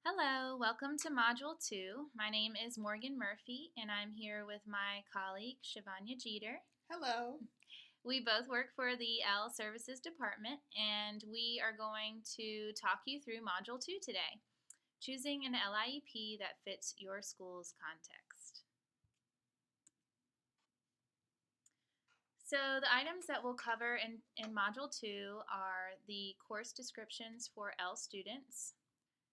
Hello, welcome to Module 2. My name is Morgan Murphy, and I'm here with my colleague, Shivanya Jeter. Hello. We both work for the L Services Department, and we are going to talk you through Module 2 today, choosing an LIEP that fits your school's context. So the items that we'll cover in Module 2 are the course descriptions for L students,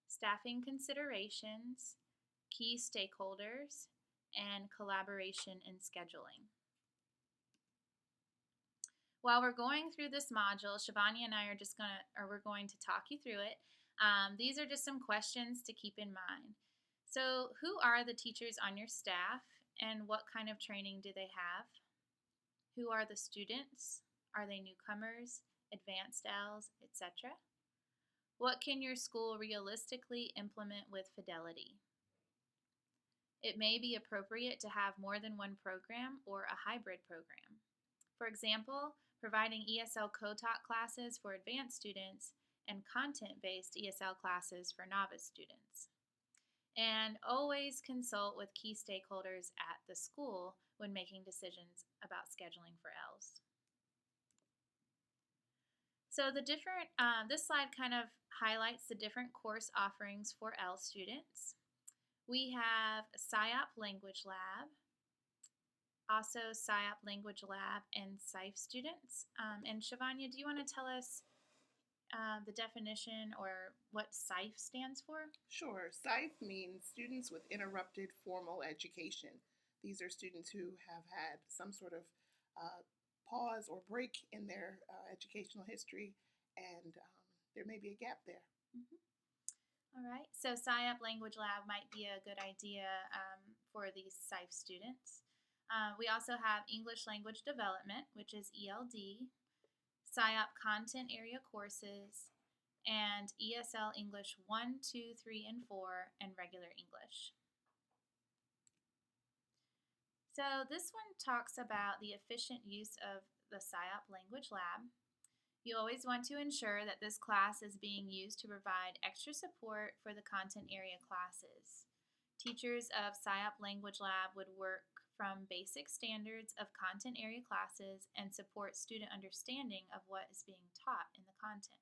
staffing considerations, key stakeholders, and collaboration and scheduling. While we're going through this module, Shivanya and I we're going to talk you through it. These are just some questions to keep in mind. So, who are the teachers on your staff, and what kind of training do they have? Who are the students? Are they newcomers, advanced Ls, etc.? What can your school realistically implement with fidelity? It may be appropriate to have more than one program or a hybrid program. For example, providing ESL co-taught classes for advanced students and content-based ESL classes for novice students. And always consult with key stakeholders at the school when making decisions about scheduling for Ls. So this slide kind of highlights the different course offerings for L students. We have SciOp Language Lab, also SciOp Language Lab and SIFE students. And Shivanya, do you want to tell us the definition or what SIFE stands for? Sure. SIFE means Students with Interrupted Formal Education. These are students who have had some sort of pause or break in their educational history, and there may be a gap there. Mm-hmm. All right, so SciOp Language Lab might be a good idea for these SIFE students. We also have English Language Development, which is ELD, SciOp Content Area Courses, and ESL English 1, 2, 3, and 4, and regular English. So this one talks about the efficient use of the SciOp Language Lab. You always want to ensure that this class is being used to provide extra support for the content area classes. Teachers of SciOp Language Lab would work from basic standards of content area classes and support student understanding of what is being taught in the content.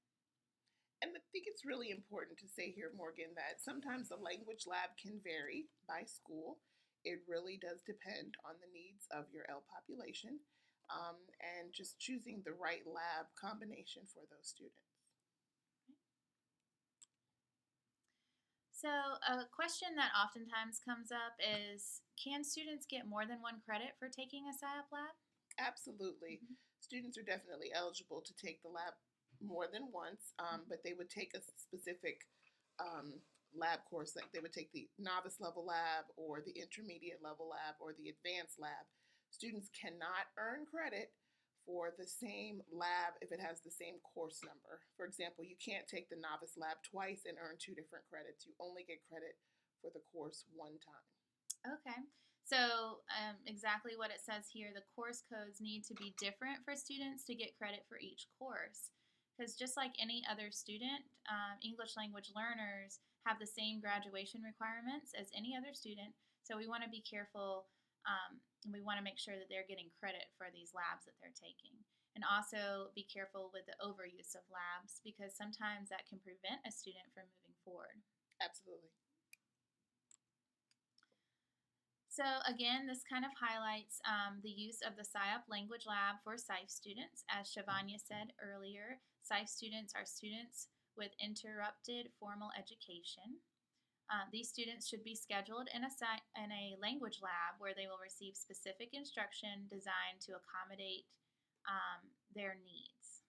And I think it's really important to say here, Morgan, that sometimes the language lab can vary by school. It really does depend on the needs of your L population. And just choosing the right lab combination for those students. So a question that oftentimes comes up is, can students get more than one credit for taking a SciOp lab? Absolutely. Mm-hmm. Students are definitely eligible to take the lab more than once, but they would take a specific lab course. Like they would take the novice level lab or the intermediate level lab or the advanced lab. Students cannot earn credit for the same lab if it has the same course number. For example, you can't take the novice lab twice and earn 2 different credits. You only get credit for the course one time. Okay. So exactly what it says here, the course codes need to be different for students to get credit for each course. Because just like any other student, English language learners have the same graduation requirements as any other student. So we want to be careful and we want to make sure that they're getting credit for these labs that they're taking. And also be careful with the overuse of labs because sometimes that can prevent a student from moving forward. Absolutely. So again, this kind of highlights the use of the SciOp Language Lab for SIFE students. As Shivanya said earlier, SIFE students are students with interrupted formal education. These students should be scheduled in a language lab where they will receive specific instruction designed to accommodate their needs.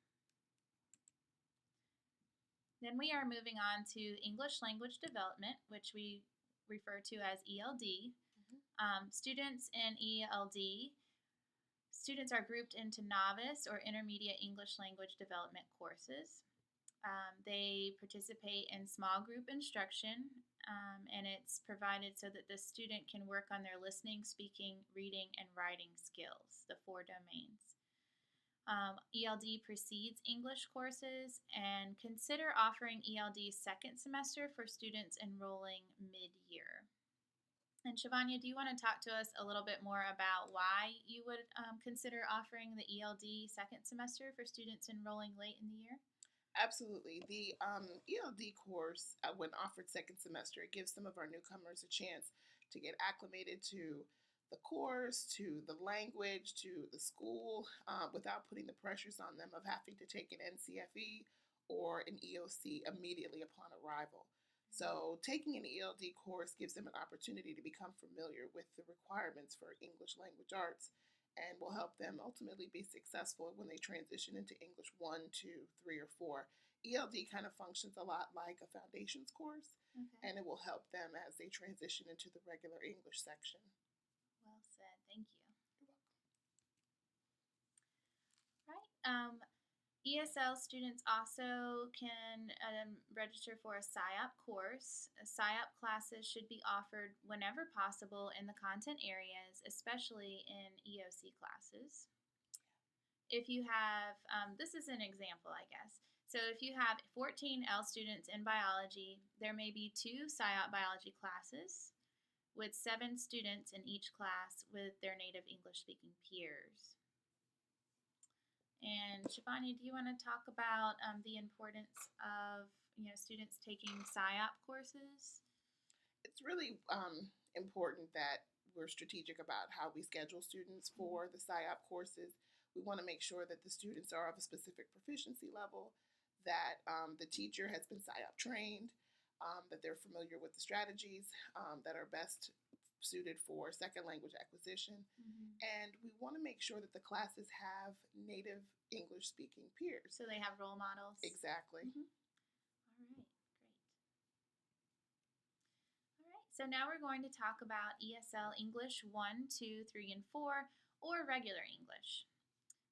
Then we are moving on to English Language Development, which we refer to as ELD. Students in ELD, students are grouped into novice or intermediate English language development courses. They participate in small group instruction, and it's provided so that the student can work on their listening, speaking, reading, and writing skills, the 4 domains. ELD precedes English courses, and consider offering ELD second semester for students enrolling mid-year. And Shivanya, do you want to talk to us a little bit more about why you would consider offering the ELD second semester for students enrolling late in the year? Absolutely. The ELD course, when offered second semester, it gives some of our newcomers a chance to get acclimated to the course, to the language, to the school, without putting the pressures on them of having to take an NCFE or an EOC immediately upon arrival. So, taking an ELD course gives them an opportunity to become familiar with the requirements for English language arts and will help them ultimately be successful when they transition into English 1, 2, 3, or 4. ELD kind of functions a lot like a foundations course, Okay. and it will help them as they transition into the regular English section. Well said. Thank you. You're welcome. Right. ESL students also can register for a SIOP course. SIOP classes should be offered whenever possible in the content areas, especially in EOC classes. If you have, this is an example, I guess. So if you have 14 L students in biology, there may be 2 SIOP biology classes with 7 students in each class with their native English speaking peers. And Shivani, do you want to talk about the importance of students taking SIOP courses? It's really important that we're strategic about how we schedule students for the SIOP courses. We want to make sure that the students are of a specific proficiency level, that the teacher has been SIOP trained, that they're familiar with the strategies that are best suited for second language acquisition. Mm-hmm. And we want to make sure that the classes have native English speaking peers. So they have role models? Exactly. Mm-hmm. All right, great. All right, so now we're going to talk about ESL English 1, 2, 3, and 4, or regular English.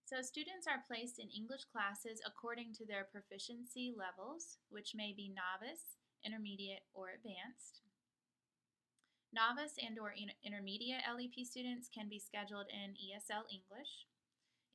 So students are placed in English classes according to their proficiency levels, which may be novice, intermediate, or advanced. Novice and or intermediate LEP students can be scheduled in ESL English.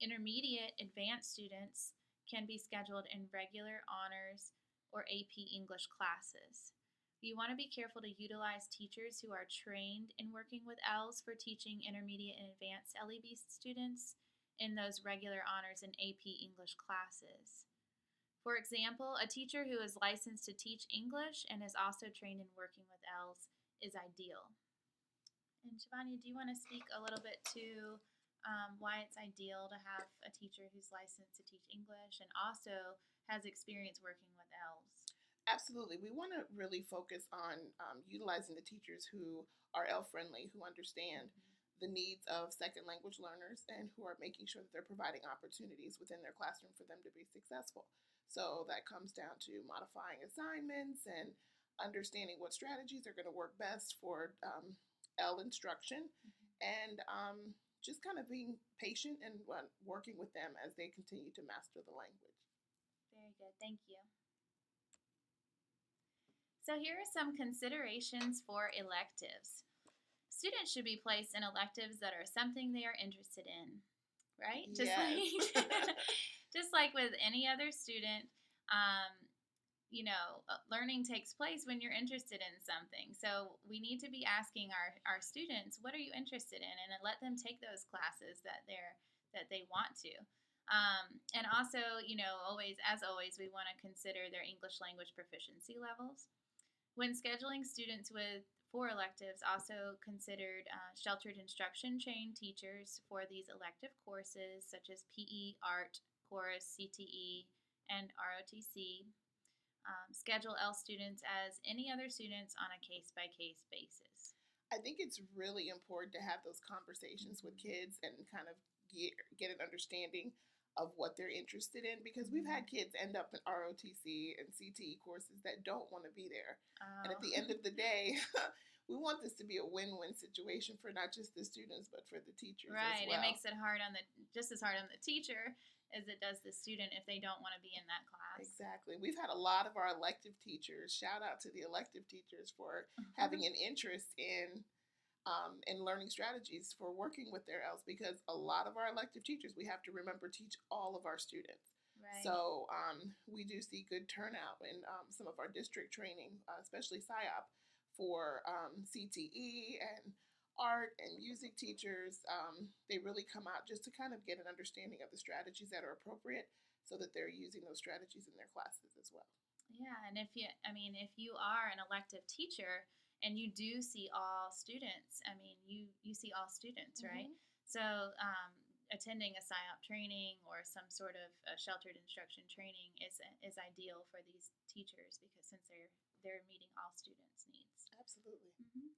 Intermediate advanced students can be scheduled in regular honors or AP English classes. You want to be careful to utilize teachers who are trained in working with ELs for teaching intermediate and advanced LEB students in those regular honors and AP English classes. For example, a teacher who is licensed to teach English and is also trained in working with ELs is ideal. And Shivanya, do you want to speak a little bit to why it's ideal to have a teacher who's licensed to teach English and also has experience working with ELs? Absolutely. We want to really focus on utilizing the teachers who are EL friendly, who understand the needs of second language learners, and who are making sure that they're providing opportunities within their classroom for them to be successful. So that comes down to modifying assignments and understanding what strategies are going to work best for EL instruction, and just kind of being patient and working with them as they continue to master the language. Very good. Thank you. So here are some considerations for electives. Students should be placed in electives that are something they are interested in, right? Yes. Just like with any other student, learning takes place when you're interested in something. So we need to be asking our students, what are you interested in? And let them take those classes that they want to. And also, as always, we want to consider their English language proficiency levels. When scheduling students for electives, also considered sheltered instruction trained teachers for these elective courses such as PE, Art, Chorus, CTE, and ROTC. Schedule EL students as any other students on a case-by-case basis. I think it's really important to have those conversations with kids and kind of get an understanding of what they're interested in, because we've had kids end up in ROTC and CTE courses that don't want to be there. And at the end of the day, we want this to be a win-win situation for not just the students but for the teachers right. as well. It makes it just as hard on the teacher as it does the student if they don't want to be in that class. Exactly. We've had a lot of our elective teachers, shout out to the elective teachers for having an interest in and learning strategies for working with their ELs, because a lot of our elective teachers, we have to remember, teach all of our students. Right. So we do see good turnout in some of our district training, especially SIOP, for CTE and art and music teachers. They really come out just to kind of get an understanding of the strategies that are appropriate so that they're using those strategies in their classes as well. Yeah, and if you are an elective teacher and you do see all students, you see all students, right? Mm-hmm. So, attending a PSYOP training or some sort of sheltered instruction training is ideal for these teachers because since they're meeting all students' needs. Absolutely. Mm-hmm.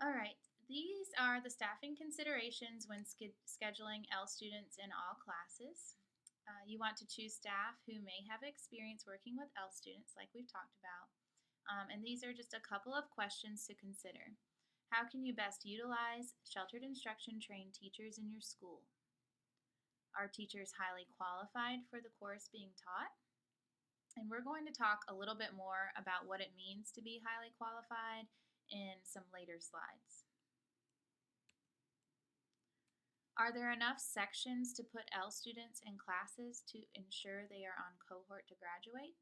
All right. These are the staffing considerations when scheduling L students in all classes. You want to choose staff who may have experience working with L students, like we've talked about. And these are just a couple of questions to consider. How can you best utilize sheltered instruction trained teachers in your school? Are teachers highly qualified for the course being taught? And we're going to talk a little bit more about what it means to be highly qualified in some later slides. Are there enough sections to put L students in classes to ensure they are on cohort to graduate?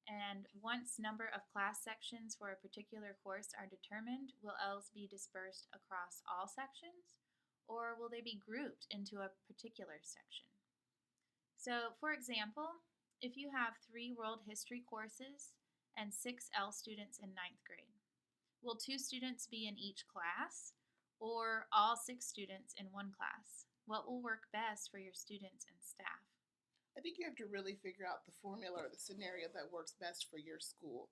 And once number of class sections for a particular course are determined, will Ls be dispersed across all sections, or will they be grouped into a particular section? So, for example, if you have 3 world history courses and 6 L students in 9th grade, will 2 students be in each class, or all 6 students in one class? What will work best for your students and staff? I think you have to really figure out the formula or the scenario that works best for your school,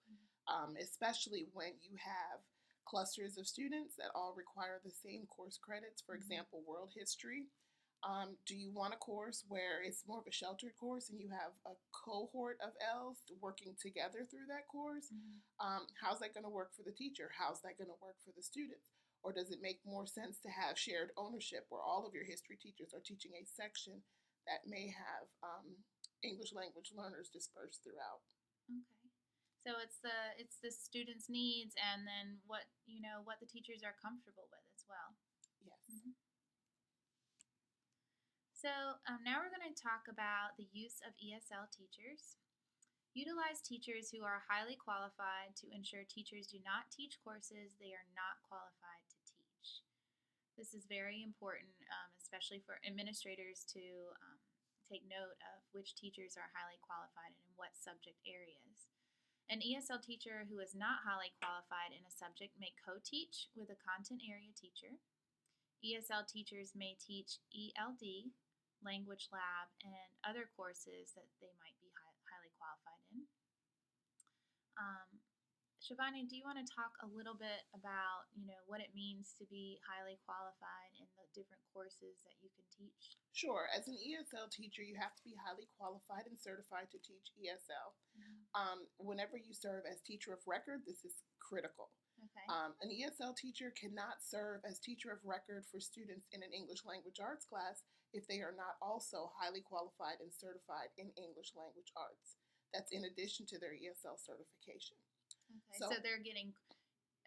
especially when you have clusters of students that all require the same course credits. For example, world history. Do you want a course where it's more of a sheltered course and you have a cohort of Ls working together through that course? How's that going to work for the teacher? How's that going to work for the students? Or does it make more sense to have shared ownership where all of your history teachers are teaching a section that may have English language learners dispersed throughout? Okay. So it's the students' needs and then what the teachers are comfortable with as well. Yes. Mm-hmm. So now we're going to talk about the use of ESL teachers. Utilize teachers who are highly qualified to ensure teachers do not teach courses they are not qualified to teach. This is very important, especially for administrators to take note of which teachers are highly qualified and in what subject areas. An ESL teacher who is not highly qualified in a subject may co-teach with a content area teacher. ESL teachers may teach ELD, language lab, and other courses that they might be highly qualified in. Shivani, do you want to talk a little bit about, what it means to be highly qualified in the different courses that you can teach? Sure. As an ESL teacher, you have to be highly qualified and certified to teach ESL. Whenever you serve as teacher of record, this is critical. Okay. An ESL teacher cannot serve as teacher of record for students in an English language arts class if they are not also highly qualified and certified in English language arts. That's in addition to their ESL certification. Okay, so they're getting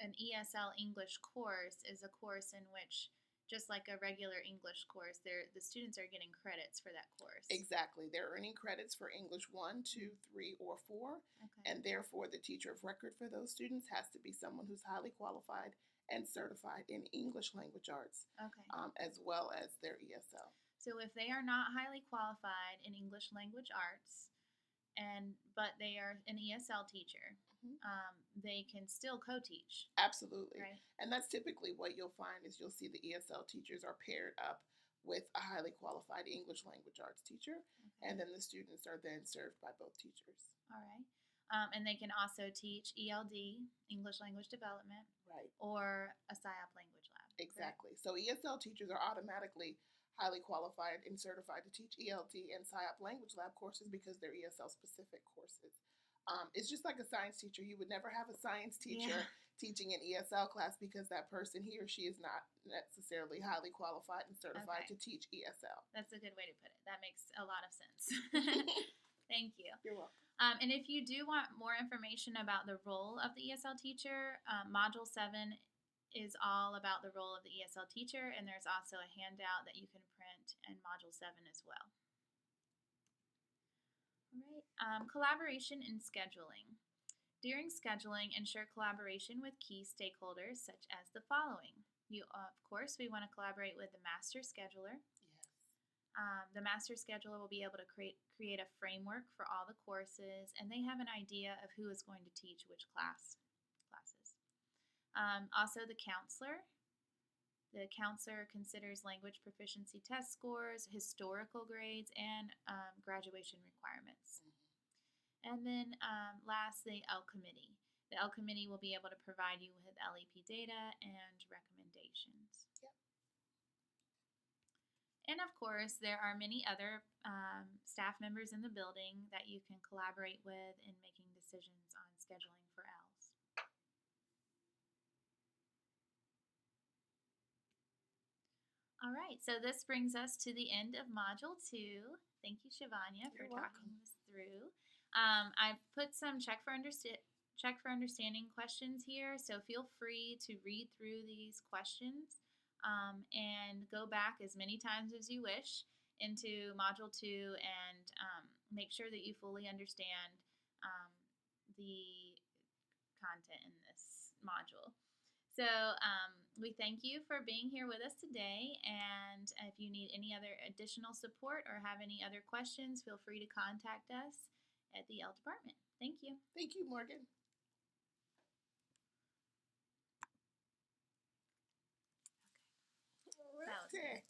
an ESL English course is a course in which, just like a regular English course, the students are getting credits for that course. Exactly. They're earning credits for English 1, 2, 3, or 4. Okay. And therefore, the teacher of record for those students has to be someone who's highly qualified and certified in English language arts, Okay. As well as their ESL. So if they are not highly qualified in English language arts, but they are an ESL teacher, they can still co-teach. Absolutely. Right. And that's typically what you'll find is you'll see the ESL teachers are paired up with a highly qualified English language arts teacher, Okay. and then the students are then served by both teachers. All right. And they can also teach ELD, English Language Development, Right. or a PSYOP language lab. Exactly. So ESL teachers are automatically highly qualified and certified to teach ELD and PSYOP language lab courses because they're ESL specific courses. It's just like a science teacher. You would never have a science teacher teaching an ESL class because that person, he or she, is not necessarily highly qualified and certified to teach ESL. That's a good way to put it. That makes a lot of sense. Thank you. You're welcome. And if you do want more information about the role of the ESL teacher, Module 7 is all about the role of the ESL teacher, and there's also a handout that you can print in Module 7 as well. All right, collaboration and scheduling. During scheduling, ensure collaboration with key stakeholders such as the following. Of course, we want to collaborate with the master scheduler. Yes. The master scheduler will be able to create a framework for all the courses, and they have an idea of who is going to teach which classes. Also, the counselor. The counselor considers language proficiency test scores, historical grades, and graduation requirements. And then last, the L committee. The L committee will be able to provide you with LEP data and recommendations. Yep. And of course, there are many other staff members in the building that you can collaborate with in making decisions on scheduling for ELs. All right, so this brings us to the end of Module 2. Thank you, Shivanya, for You're talking welcome. this through. I've put some check for understanding questions here, so feel free to read through these questions and go back as many times as you wish into Module 2 and make sure that you fully understand the content in this module. So we thank you for being here with us today, and if you need any other additional support or have any other questions, feel free to contact us at the L department. Thank you. Thank you, Morgan. That was Okay.